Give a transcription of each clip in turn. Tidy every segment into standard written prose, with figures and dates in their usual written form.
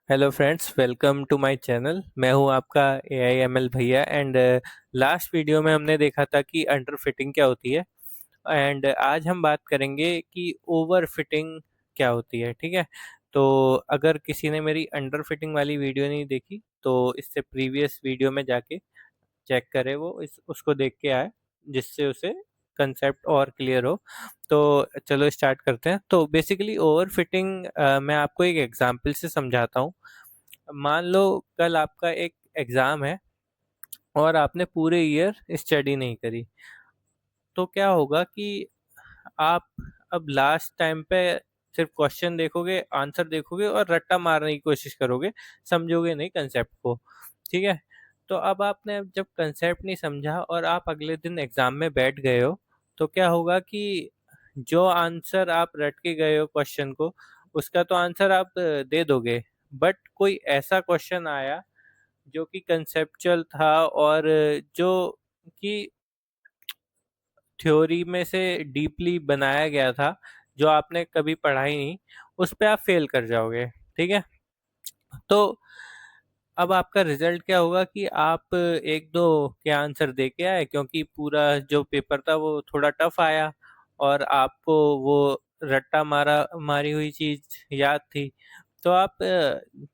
Hello friends, welcome to my channel. मैं हूं आपका AIML भैया। एंड लास्ट वीडियो में हमने देखा था कि अंडर फिटिंग क्या होती है। एंड आज हम बात करेंगे कि ओवर फिटिंग क्या होती है। ठीक है, तो अगर किसी ने मेरी अंडर फिटिंग वाली वीडियो नहीं देखी तो इससे प्रीवियस वीडियो में जाके चेक करे, वो इस उसको देख के आए, जिससे उसे कंसेप्ट और क्लियर हो। तो चलो स्टार्ट करते हैं। तो बेसिकली ओवर फिटिंग मैं आपको एक एग्जांपल से समझाता हूँ। मान लो कल आपका एक एग्ज़ाम है और आपने पूरे ईयर स्टडी नहीं करी, तो क्या होगा कि आप अब लास्ट टाइम पे सिर्फ क्वेश्चन देखोगे, आंसर देखोगे और रट्टा मारने की कोशिश करोगे, समझोगे नहीं कंसेप्ट को। ठीक है, तो अब आपने जब कंसेप्ट नहीं समझा और आप अगले दिन एग्जाम में बैठ गए हो, तो क्या होगा कि जो आंसर आप रट के गए हो क्वेश्चन को, उसका तो आंसर आप दे दोगे। बट कोई ऐसा क्वेश्चन आया जो कि कंसेप्चुअल था और जो कि थ्योरी में से डीपली बनाया गया था, जो आपने कभी पढ़ा ही नहीं, उस पे आप फेल कर जाओगे। ठीक है, तो अब आपका रिजल्ट क्या होगा कि आप एक दो के आंसर दे के आए, क्योंकि पूरा जो पेपर था वो थोड़ा टफ आया और आपको वो रट्टा मारा मारी हुई चीज याद थी। तो आप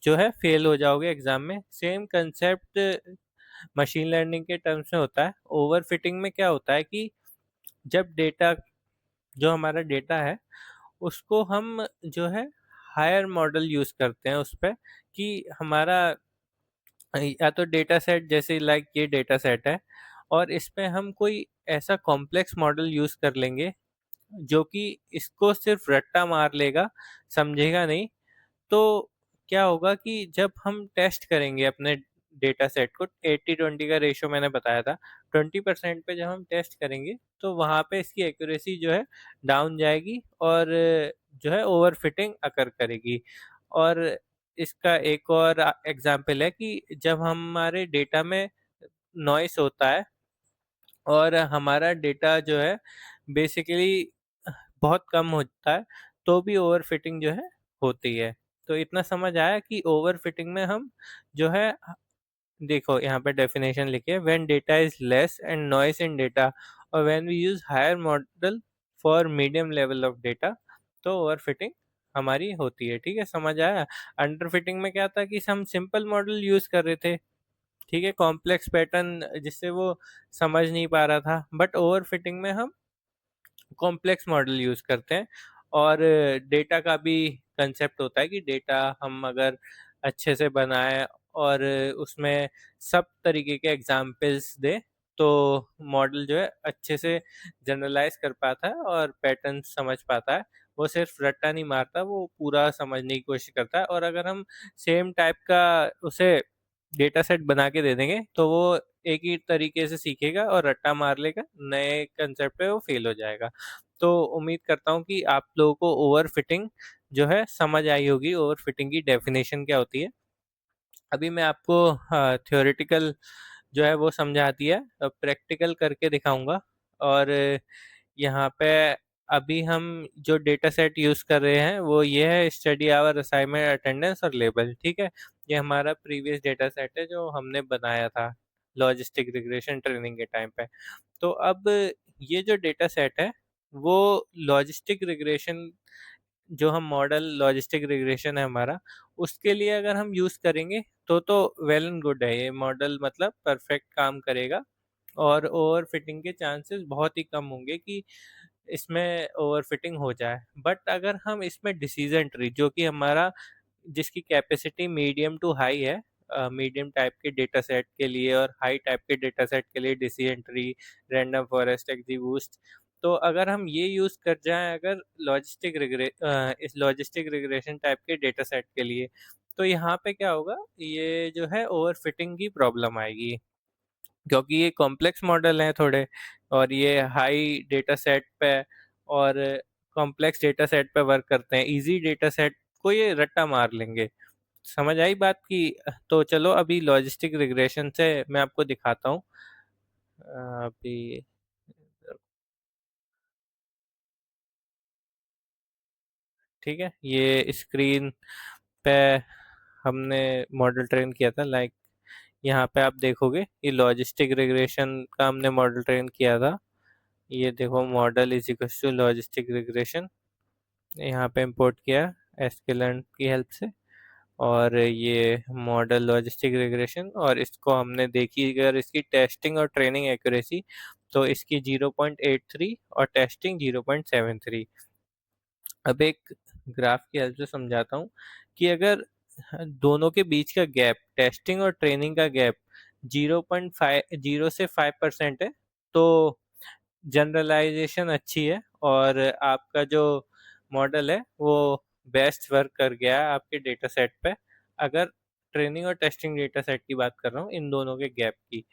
जो है फेल हो जाओगे एग्जाम में। सेम कंसेप्ट मशीन लर्निंग के टर्म्स में होता है। ओवर फिटिंग में क्या होता है कि जब डेटा, जो हमारा डेटा है, उसको हम जो है हायर मॉडल यूज करते हैं उस पे, कि हमारा या तो डेटा सेट, जैसे लाइक ये डेटा सेट है और इस पे हम कोई ऐसा कॉम्प्लेक्स मॉडल यूज कर लेंगे जो कि इसको सिर्फ रट्टा मार लेगा, समझेगा नहीं। तो क्या होगा कि जब हम टेस्ट करेंगे अपने डेटा सेट को, 80-20 का रेशो मैंने बताया था, 20% पे जब हम टेस्ट करेंगे तो वहाँ पे इसकी एक्यूरेसी जो है डाउन जाएगी और जो है ओवर फिटिंग अकर करेगी। और इसका एक और एग्जांपल है कि जब हमारे डेटा में नॉइस होता है और हमारा डेटा जो है बेसिकली बहुत कम होता है, तो भी ओवर फिटिंग जो है होती है। तो इतना समझ आया कि ओवर फिटिंग में हम जो है, देखो यहाँ पे डेफिनेशन लिखे, when data is less and noise in data और when we use higher model for medium level of data, तो ओवर फिटिंग हमारी होती है। ठीक है, समझ आया। अंडर फिटिंग में क्या था कि हम सिंपल मॉडल यूज कर रहे थे, ठीक है, कॉम्प्लेक्स पैटर्न जिससे वो समझ नहीं पा रहा था। बट ओवर फिटिंग में हम कॉम्प्लेक्स मॉडल यूज करते हैं और डेटा का भी कंसेप्ट होता है कि डेटा हम अगर अच्छे से बनाए और उसमें सब तरीके के एग्जाम्पल्स दे, तो मॉडल जो है अच्छे से जनरलाइज कर पाता है और पैटर्न समझ पाता है। वो सिर्फ रट्टा नहीं मारता, वो पूरा समझने की कोशिश करता है। और अगर हम सेम टाइप का उसे डेटा सेट बना के दे देंगे तो वो एक ही तरीके से सीखेगा और रट्टा मार लेगा, नए कंसेप्ट पे वो फेल हो जाएगा। तो उम्मीद करता हूँ कि आप लोगों को ओवर फिटिंग जो है समझ आई होगी, ओवर फिटिंग की डेफिनेशन क्या होती है। अभी मैं आपको थ्योरेटिकल जो है वो समझा दिया, प्रैक्टिकल करके दिखाऊंगा। और यहाँ पे अभी हम जो डेटा सेट यूज़ कर रहे हैं वो ये है, स्टडी आवर, असाइनमेंट, अटेंडेंस और लेबल। ठीक है, ये हमारा प्रीवियस डेटा सेट है जो हमने बनाया था लॉजिस्टिक रिग्रेशन ट्रेनिंग के टाइम पे। तो अब ये जो डेटा सेट है वो लॉजिस्टिक रिग्रेशन, जो हम मॉडल लॉजिस्टिक रिग्रेशन है हमारा, उसके लिए अगर हम यूज़ करेंगे तो वेल एंड गुड है, ये मॉडल मतलब परफेक्ट काम करेगा और ओवर फिटिंग के चांसेस बहुत ही कम होंगे कि इसमें ओवर फिटिंग हो जाए। बट अगर हम इसमें डिसीजन ट्री, जो कि हमारा, जिसकी कैपेसिटी मीडियम टू हाई है, मीडियम टाइप के डेटा सेट के लिए और हाई टाइप के डेटा सेट के लिए डिसीजन ट्री, रैंडम फॉरेस्ट, एक्जीबूस्ट, तो अगर हम ये यूज़ कर जाएं अगर इस लॉजिस्टिक रिग्रेशन टाइप के डेटा सेट के लिए, तो यहाँ पे क्या होगा, ये जो है ओवर फिटिंग की प्रॉब्लम आएगी, क्योंकि ये कॉम्प्लेक्स मॉडल हैं थोड़े और ये हाई डेटा सेट पे और कॉम्प्लेक्स डेटा सेट पे वर्क करते हैं। इजी डेटा सेट को ये रट्टा मार लेंगे। समझ आई बात की? तो चलो अभी लॉजिस्टिक रिग्रेशन से मैं आपको दिखाता हूँ। अभी ठीक है, ये स्क्रीन पे हमने मॉडल ट्रेन किया था, लाइक यहाँ पे आप देखोगे ये लॉजिस्टिक रिग्रेशन का हमने मॉडल ट्रेन किया था। ये देखो model is equal to logistic regression, यहाँ पे इंपोर्ट किया एसक्यूएल की हेल्प से, और ये मॉडल लॉजिस्टिक रिग्रेशन, और इसको हमने देखी अगर इसकी टेस्टिंग और ट्रेनिंग एक्यूरेसी, तो इसकी 0.83 और टेस्टिंग 0.73। अब एक ग्राफ की हेल्प से समझाता हूँ कि अगर दोनों के बीच का गैप, टेस्टिंग और ट्रेनिंग का गैप 0.5 से 5% है, तो जनरलाइजेशन अच्छी है और आपका जो मॉडल है वो बेस्ट वर्क कर गया है आपके डेटा सेट पे। अगर ट्रेनिंग और टेस्टिंग डेटा सेट की बात कर रहा हूँ, इन दोनों के गैप की,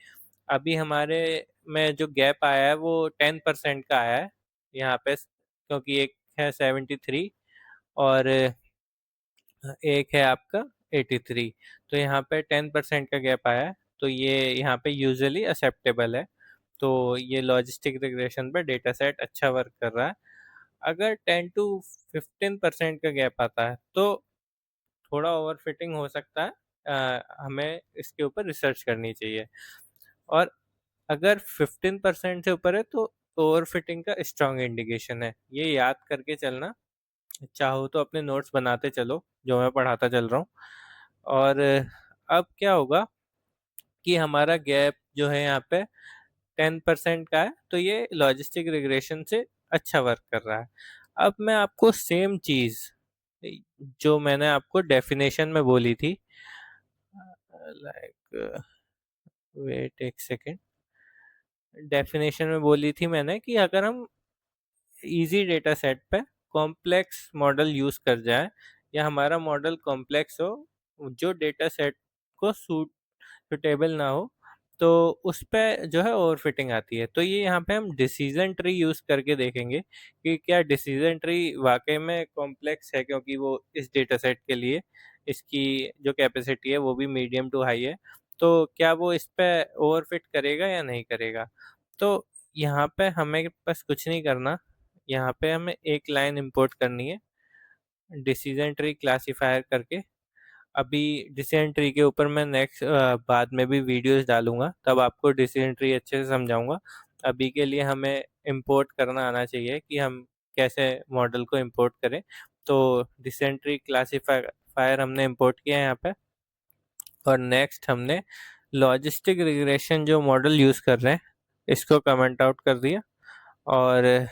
अभी हमारे में जो गैप आया है वो 10% का आया है यहाँ पे, क्योंकि एक है 73 और एक है आपका 83, तो यहाँ पे 10% का गैप आया है, तो ये यहाँ पे यूजुअली एक्सेप्टेबल है। तो ये लॉजिस्टिक रिग्रेशन पे डेटा सेट अच्छा वर्क कर रहा है। अगर 10 to 15% का गैप आता है तो थोड़ा ओवरफिटिंग हो सकता है, हमें इसके ऊपर रिसर्च करनी चाहिए। और अगर 15% से ऊपर है तो ओवरफिटिंग का स्ट्रॉन्ग इंडिकेशन है, ये याद करके चलना। चाहो तो अपने नोट्स बनाते चलो जो मैं पढ़ाता चल रहा हूँ। और अब क्या होगा कि हमारा गैप जो है यहाँ पे 10% का है, तो ये लॉजिस्टिक रिग्रेशन से अच्छा वर्क कर रहा है। अब मैं आपको सेम चीज़ जो मैंने आपको डेफिनेशन में बोली थी, लाइक वेट एक सेकेंड, डेफिनेशन में बोली थी मैंने कि अगर हम इजी डेटा सेट पे कॉम्प्लेक्स मॉडल यूज कर जाए, या हमारा मॉडल कॉम्प्लेक्स हो जो डेटा सेट को सुटेबल ना हो, तो उस पे जो है ओवरफिटिंग आती है। तो ये यहाँ पे हम डिसीजन ट्री यूज करके देखेंगे कि क्या डिसीजन ट्री वाकई में कॉम्प्लेक्स है, क्योंकि वो इस डेटा सेट के लिए इसकी जो कैपेसिटी है वो भी मीडियम टू हाई है, तो क्या वो इस पे ओवरफिट करेगा या नहीं करेगा। तो यहाँ पे हमें बस कुछ नहीं करना, यहाँ पे हमें एक लाइन इंपोर्ट करनी है डिसीजन ट्री क्लासिफायर करके। अभी डिसीजन ट्री के ऊपर मैं नेक्स्ट बाद में भी वीडियोस डालूंगा, तब आपको डिसीजन ट्री अच्छे से समझाऊंगा। अभी के लिए हमें इंपोर्ट करना आना चाहिए कि हम कैसे मॉडल को इंपोर्ट करें। तो डिसीजन ट्री क्लासिफायर हमने इंपोर्ट किया है यहाँ पे, और नेक्स्ट हमने लॉजिस्टिक रिग्रेशन जो मॉडल यूज़ कर रहे हैं इसको कमेंट आउट कर दिया, और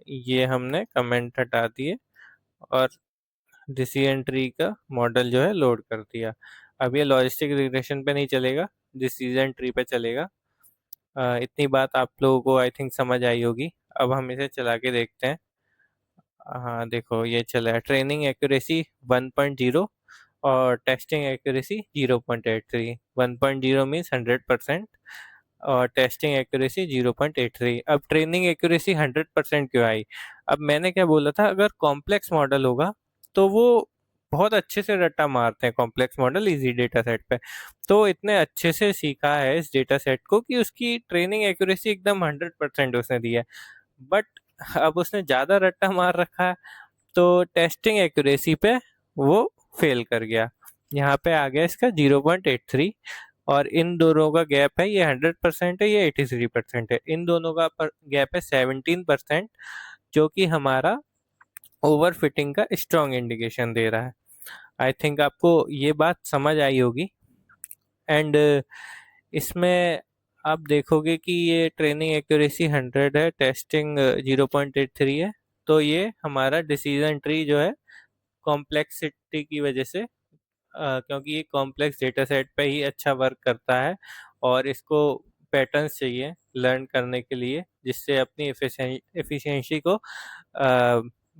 ये हमने कमेंट हटा दिए, और डिसीजन ट्री का मॉडल जो है लोड कर दिया। अब ये लॉजिस्टिक रिग्रेशन पे नहीं चलेगा, डिसीजन ट्री पे चलेगा। इतनी बात आप लोगों को आई थिंक समझ आई होगी। अब हम इसे चला के देखते हैं। हाँ देखो ये चला है, ट्रेनिंग एक्यूरेसी 1.0 और टेस्टिंग एक्यूरेसी 0.83। 1.0 मीन्स 100% और टेस्टिंग एक्यूरेसी 0.83। अब ट्रेनिंग एक्यूरेसी 100% क्यों आई? अब मैंने क्या बोला था, अगर कॉम्प्लेक्स मॉडल होगा तो वो बहुत अच्छे से रट्टा मारते हैं complex model easy data set पे, तो इतने अच्छे से सीखा है इस डेटा सेट को कि उसकी ट्रेनिंग एक्यूरेसी एकदम 100% उसने दी है। बट अब उसने ज़्यादा रट्टा मार रखा है, तो टेस्टिंग एक्यूरेसी पे वो फेल कर गया। यहाँ पे आ गया इसका 0.83, और इन दोनों का गैप है, ये 100% है, ये 83% है, इन दोनों का गैप है 17%, जो कि हमारा ओवर फिटिंग का स्ट्रॉन्ग इंडिकेशन दे रहा है। आई थिंक आपको ये बात समझ आई होगी। एंड इसमें आप देखोगे कि ये ट्रेनिंग एक्यूरेसी 100 है, टेस्टिंग 0.83 है, तो ये हमारा डिसीजन ट्री जो है कॉम्प्लेक्सिटी की वजह से, क्योंकि ये कॉम्प्लेक्स डेटा सेट पे ही अच्छा वर्क करता है, और इसको पैटर्न्स चाहिए लर्न करने के लिए, जिससे अपनी एफिशिएंसी को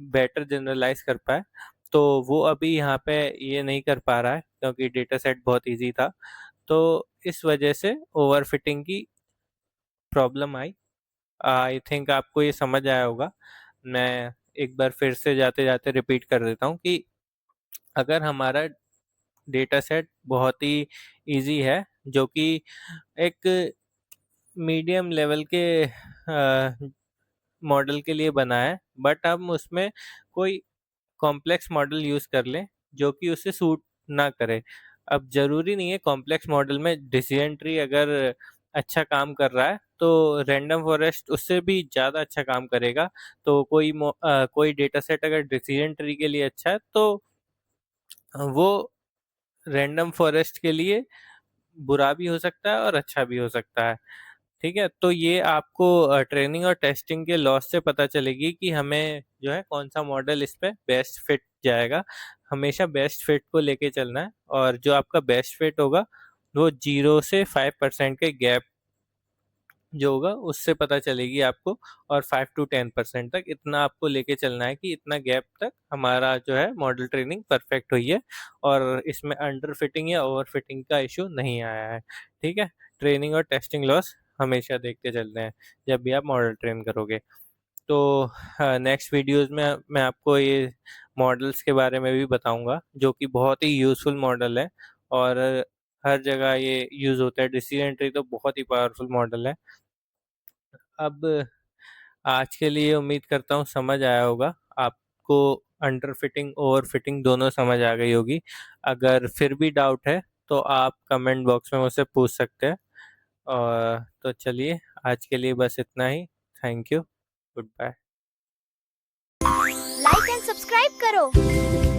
बेटर जनरलाइज कर पाए। तो वो अभी यहाँ पे ये नहीं कर पा रहा है क्योंकि डेटा सेट बहुत इजी था, तो इस वजह से ओवरफिटिंग की प्रॉब्लम आई। आई थिंक आपको ये समझ आया होगा। मैं एक बार फिर से जाते जाते रिपीट कर देता हूँ कि अगर हमारा डेटा सेट बहुत ही इजी है, जो कि एक मीडियम लेवल के मॉडल के लिए बना है, बट हम उसमें कोई कॉम्प्लेक्स मॉडल यूज़ कर लें जो कि उसे सूट ना करें। अब ज़रूरी नहीं है कॉम्प्लेक्स मॉडल में डिसीजन ट्री अगर अच्छा काम कर रहा है तो रैंडम फॉरेस्ट उससे भी ज़्यादा अच्छा काम करेगा। तो कोई डेटा सेट अगर डिसीजन ट्री के लिए अच्छा है तो वो रैंडम फॉरेस्ट के लिए बुरा भी हो सकता है और अच्छा भी हो सकता है। ठीक है? तो ये आपको ट्रेनिंग और टेस्टिंग के लॉस से पता चलेगी कि हमें जो है कौन-सा मॉडल इस पे बेस्ट फिट जाएगा। हमेशा बेस्ट फिट को लेके चलना है और जो आपका बेस्ट फिट होगा वो 0 से 5% के गैप जो होगा उससे पता चलेगी आपको, और 5 टू 10% तक इतना आपको लेके चलना है कि इतना गैप तक हमारा जो है मॉडल ट्रेनिंग परफेक्ट हुई है और इसमें अंडर फिटिंग या ओवर फिटिंग का इशू नहीं आया है। ठीक है? ट्रेनिंग और टेस्टिंग लॉस हमेशा देखते चलते हैं जब भी आप मॉडल ट्रेन करोगे। तो नेक्स्ट वीडियोस में मैं आपको ये मॉडल्स के बारे में भी बताऊंगा जो कि बहुत ही यूज़फुल मॉडल है और हर जगह ये यूज़ होता है। डिसीजन ट्री तो बहुत ही पावरफुल मॉडल है। अब आज के लिए उम्मीद करता हूँ समझ आया होगा आपको। अंडर फिटिंग ओवर फिटिंग दोनों समझ आ गई होगी। अगर फिर भी डाउट है तो आप कमेंट बॉक्स में मुझसे पूछ सकते हैं। और तो चलिए आज के लिए बस इतना ही। Thank you. Goodbye. Like and subscribe करो।